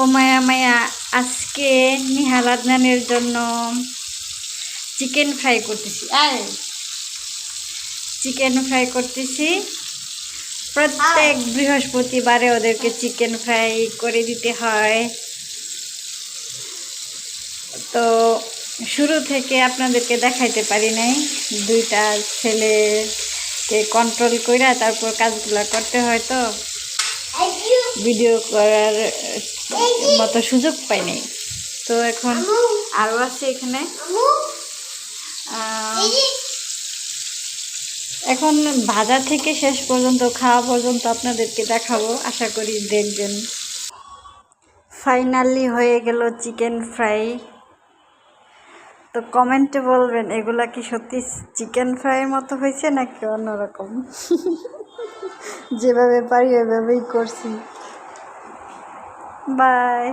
ও মায়া মায়া, আজকে নিহাল আদনানের জন্য চিকেন ফ্রাই করতেছি। চিকেন ফ্রাই করতেছি। প্রত্যেক বৃহস্পতিবারে ওদেরকে চিকেন ফ্রাই করে দিতে হয়। তো শুরু থেকে আপনাদেরকে দেখাইতে পারি নাই, দুইটা ছেলেকে কন্ট্রোল করে তারপর কাজগুলো করতে হয়, তো ভিডিও করার মতো সুযোগ পাই নাই। তো এখন আরও আছে এখানে। এখন ভাজা থেকে শেষ পর্যন্ত খাওয়া পর্যন্ত আপনাদেরকে দেখাবো, আশা করি দেখবেন। ফাইনালি হয়ে গেল চিকেন ফ্রাই। তো কমেন্টে বলবেন এগুলা কি সত্যি চিকেন ফ্রাইয়ের মতো হয়েছে নাকি অন্যরকম। যেভাবে পারি ওইভাবেই করছি। বাই।